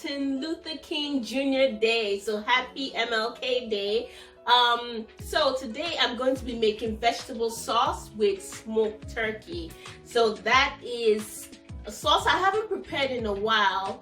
Martin Luther King Jr. Day. So happy MLK Day. So today I'm going to be making vegetable sauce with smoked turkey. So that is a sauce I haven't prepared in a while.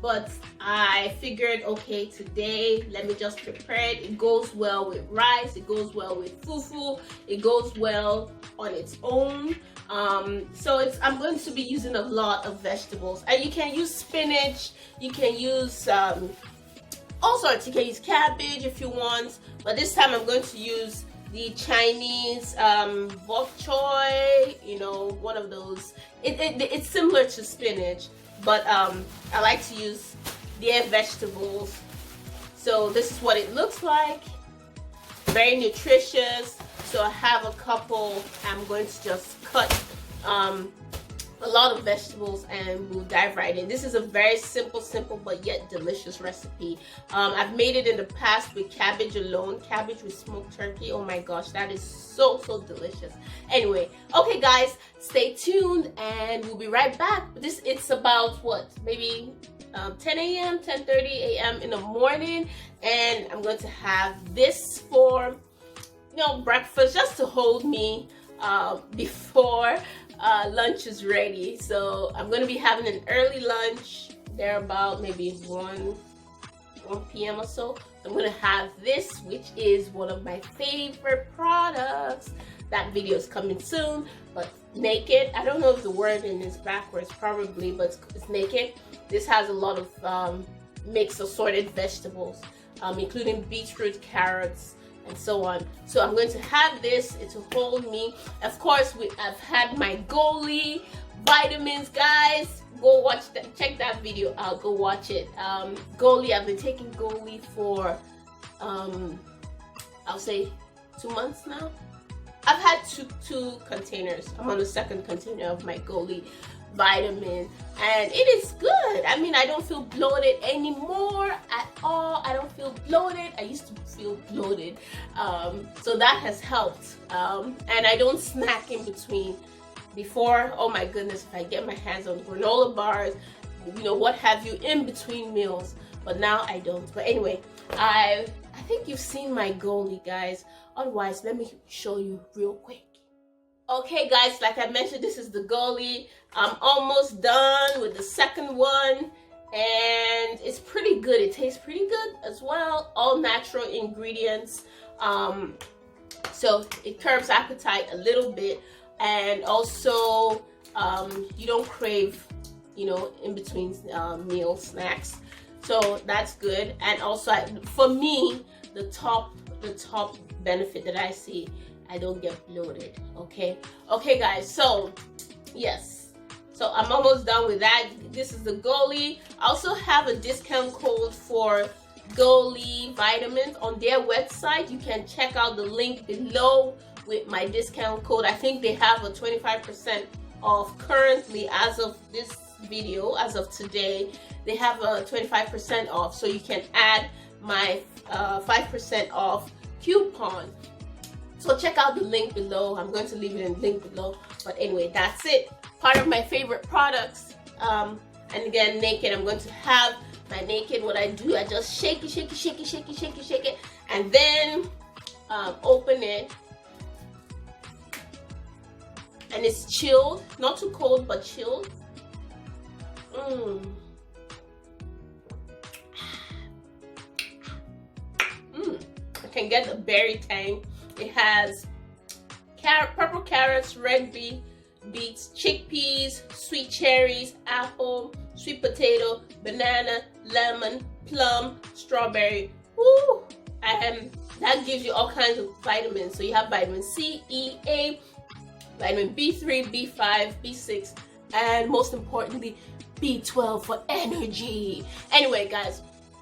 But I figured, okay, today let me just prepare it. It goes well with rice, it goes well with fufu, it goes well on its own. I'm going to be using a lot of vegetables, and you can use spinach, you can use all sorts. You can use cabbage if you want, but this time I'm going to use the Chinese bok choy, you know, one of those. It's similar to spinach, but I like to use their vegetables. So this is what it looks like. Very nutritious. So I have a couple. I'm going to just cut a lot of vegetables and we'll dive right in. This is a very simple but yet delicious recipe. I've made it in the past with cabbage alone, cabbage with smoked turkey. Oh my gosh, that is so delicious. Anyway, okay guys, stay tuned and we'll be right back. It's about what, maybe 10 a.m., 10:30 a.m. in the morning, and I'm going to have this for, you know, breakfast, just to hold me before lunch is ready. So I'm going to be having an early lunch. They're about maybe 1 p.m. or so. I'm going to have this, which is one of my favorite products. That video is coming soon, but naked. I don't know if the wording is backwards, probably, but it's naked. This has a lot of mixed assorted vegetables, including beetroot, carrots, and so on. So I'm going to have this to hold me. Of course, I've had my Goli vitamins, guys. Go watch that, check that video out, go watch it. Goli, I've been taking Goli for I'll say 2 months now. I've had two containers. I'm on the second container of my Goli vitamin, and it is good. I mean, I don't feel bloated anymore at all. I don't feel bloated. I used to feel bloated, so that has helped. And I don't snack in between. Before, oh my goodness, if I get my hands on granola bars, you know, what have you, in between meals, but now I don't. But anyway, I think you've seen my Goli, guys. Otherwise, let me show you real quick. Okay guys, like I mentioned, this is the Goli. I'm almost done with the second one, and it's pretty good. It tastes pretty good as well. All natural ingredients, so it curbs appetite a little bit, and also you don't crave, you know, in between meal snacks. So that's good. And also, for me, the top benefit that I see, I don't get bloated. Okay guys, so yes, so I'm almost done with that. This is the Goli. I also have a discount code for Goli vitamins on their website. You can check out the link below with my discount code. I think they have a 25% off currently as of this video. As of today, they have a 25% off, so you can add my 5% off coupon. So check out the link below. I'm going to leave it in the link below. But anyway, that's it. Part of my favorite products. And again, naked. I'm going to have my naked. What I do, I just shake it, and then open it. And it's chilled, not too cold, but chilled. I can get the berry tang. It has purple carrots, red beets, chickpeas, sweet cherries, apple, sweet potato, banana, lemon, plum, strawberry. Woo! And that gives you all kinds of vitamins. So you have vitamin C, E, A, vitamin B3, B5, B6, and most importantly, B12 for energy. Anyway, guys,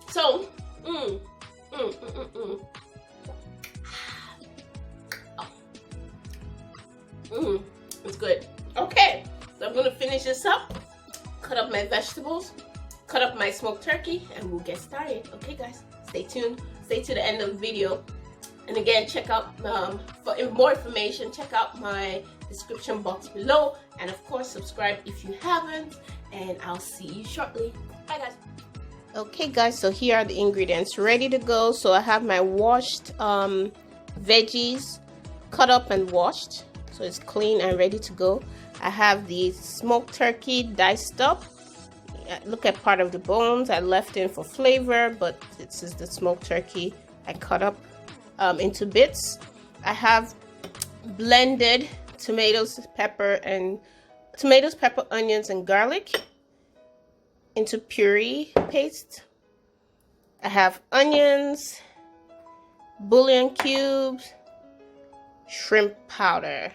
so it's good. Okay, so I'm gonna finish this up, cut up my vegetables, cut up my smoked turkey, and we'll get started. Okay guys, stay tuned, stay to the end of the video. And again, check out for more information, check out my description box below, and of course subscribe if you haven't, and I'll see you shortly. Bye guys. Okay guys, so here are the ingredients ready to go. So I have my washed veggies cut up and washed, so it's clean and ready to go. I have the smoked turkey diced up. Look at part of the bones I left in for flavor, but this is the smoked turkey I cut up into bits. I have blended tomatoes, pepper, onions, and garlic into puree paste. I have onions, bouillon cubes, shrimp powder.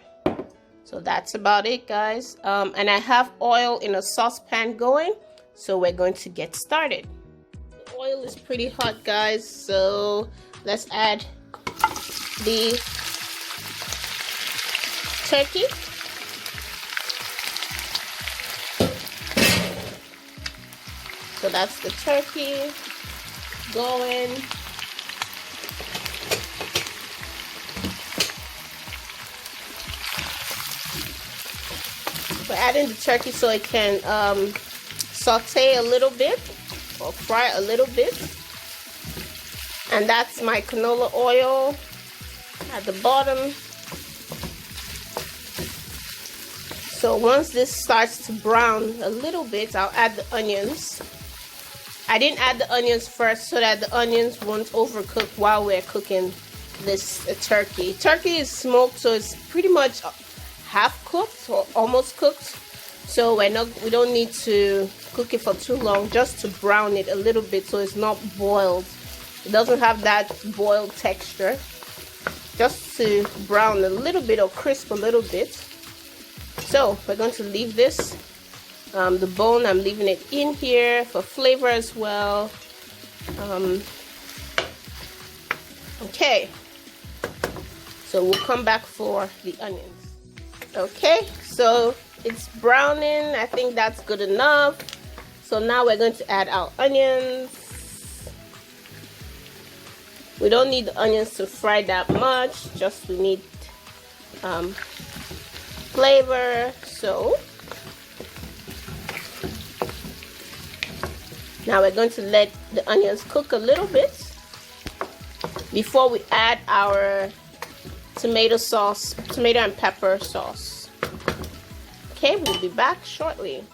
So that's about it, guys. And I have oil in a saucepan going, so we're going to get started. The oil is pretty hot, guys, so let's add the turkey. So that's the turkey going. We're adding the turkey so it can saute a little bit or fry a little bit. And that's my canola oil at the bottom. So once this starts to brown a little bit, I'll add the onions. I didn't add the onions first so that the onions won't overcook while we're cooking this turkey. Turkey is smoked, so it's pretty much half cooked or almost cooked. So we don't need to cook it for too long, just to brown it a little bit so it's not boiled. It doesn't have that boiled texture. Just to brown a little bit or crisp a little bit. So we're going to leave this. The bone, I'm leaving it in here for flavor as well. Okay, so we'll come back for the onions. Okay, so it's browning. I think that's good enough. So now we're going to add our onions. We don't need the onions to fry that much, just we need flavor. So now we're going to let the onions cook a little bit before we add our tomato and pepper sauce. Okay, we'll be back shortly.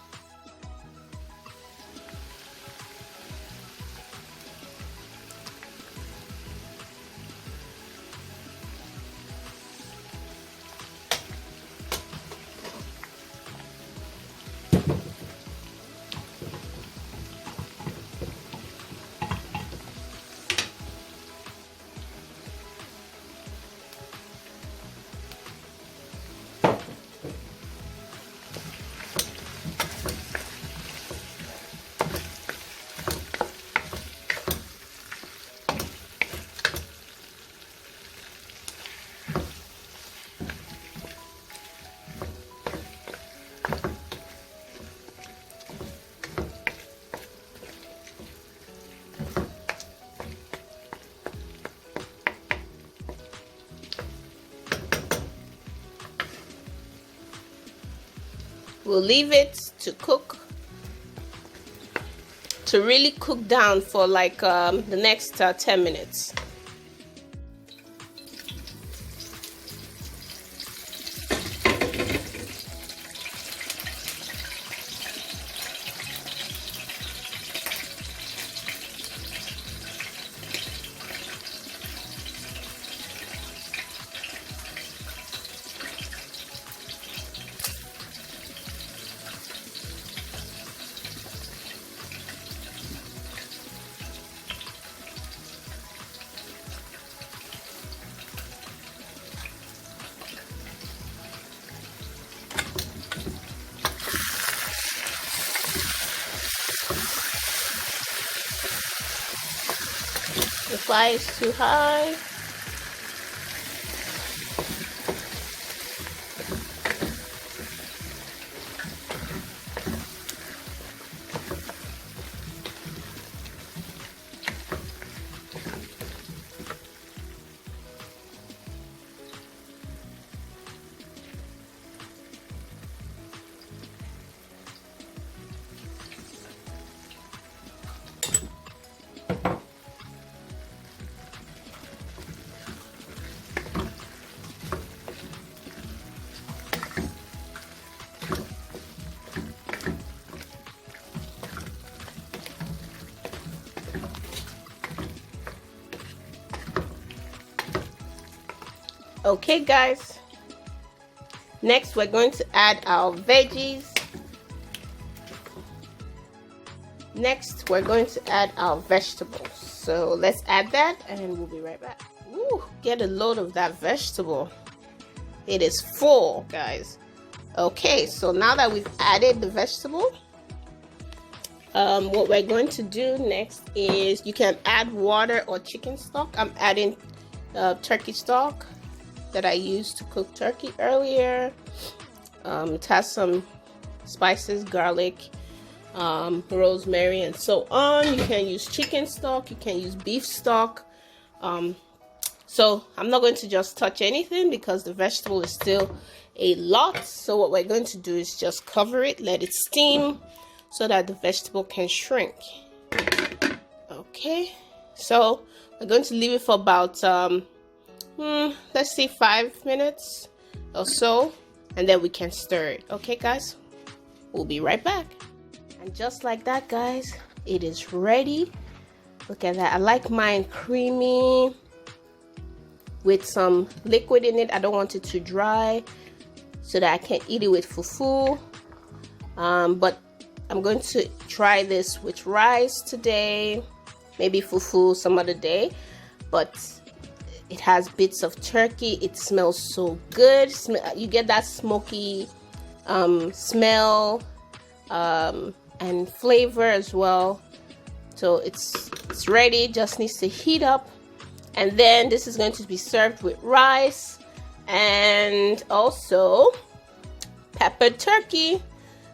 We'll leave it to cook, to really cook down for like the next 10 minutes. The fire is too high. Okay guys, next we're going to add our veggies. Next we're going to add our vegetables. So let's add that and we'll be right back. Ooh, get a load of that vegetable. It is full, guys. Okay, so now that we've added the vegetable, what we're going to do next is you can add water or chicken stock. I'm adding turkey stock that I used to cook turkey earlier. It has some spices, garlic, rosemary, and so on. You can use chicken stock, you can use beef stock. So I'm not going to just touch anything because the vegetable is still a lot. So what we're going to do is just cover it, let it steam so that the vegetable can shrink. Okay, so we're going to leave it for about let's say 5 minutes or so, and then we can stir it. Okay guys, we'll be right back. And just like that guys, it is ready. Look at that. I like mine creamy with some liquid in it. I don't want it too dry so that I can eat it with fufu. But I'm going to try this with rice today, maybe fufu some other day. But it has bits of turkey. It smells so good. You get that smoky smell and flavor as well. So it's ready, just needs to heat up. And then this is going to be served with rice and also peppered turkey.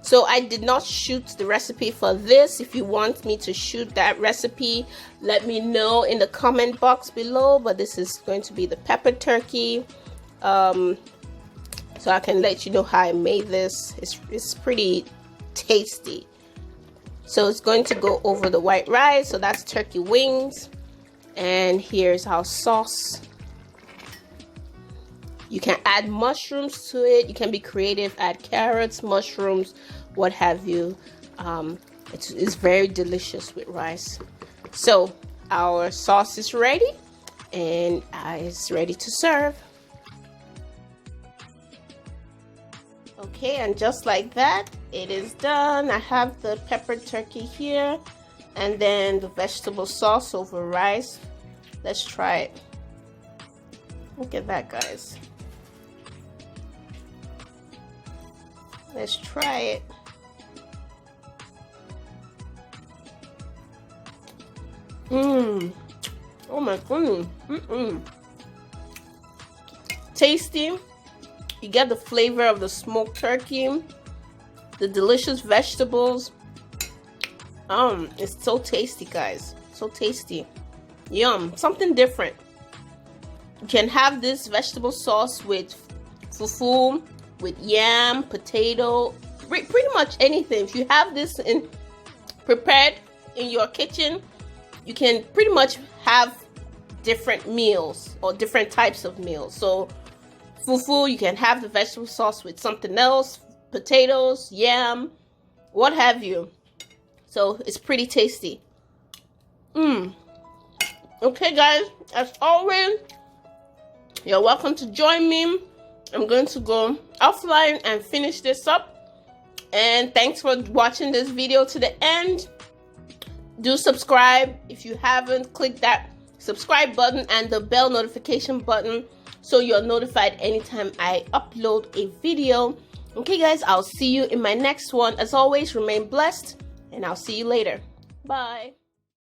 So I did not shoot the recipe for this. If you want me to shoot that recipe, let me know in the comment box below. But this is going to be the peppered turkey. So I can let you know how I made this. It's pretty tasty. So it's going to go over the white rice. So that's turkey wings. And here's our sauce. You can add mushrooms to it. You can be creative, add carrots, mushrooms, what have you. It's very delicious with rice. So our sauce is ready and it's ready to serve. Okay, and just like that, it is done. I have the peppered turkey here and then the vegetable sauce over rice. Let's try it. Look at that, guys. Let's try it. Oh my goodness. Tasty. You get the flavor of the smoked turkey, the delicious vegetables. It's so tasty, guys. So tasty. Yum. Something different. You can have this vegetable sauce with fufu, with yam, potato, pretty much anything. If you have this prepared in your kitchen, you can pretty much have different meals or different types of meals. So fufu, you can have the vegetable sauce with something else, potatoes, yam, what have you. So it's pretty tasty. Okay guys, as always, you're welcome to join me. I'm going to go offline and finish this up. And thanks for watching this video to the end. Do subscribe if you haven't. Click that subscribe button and the bell notification button so you're notified anytime I upload a video. Okay guys, I'll see you in my next one. As always, remain blessed and I'll see you later. Bye.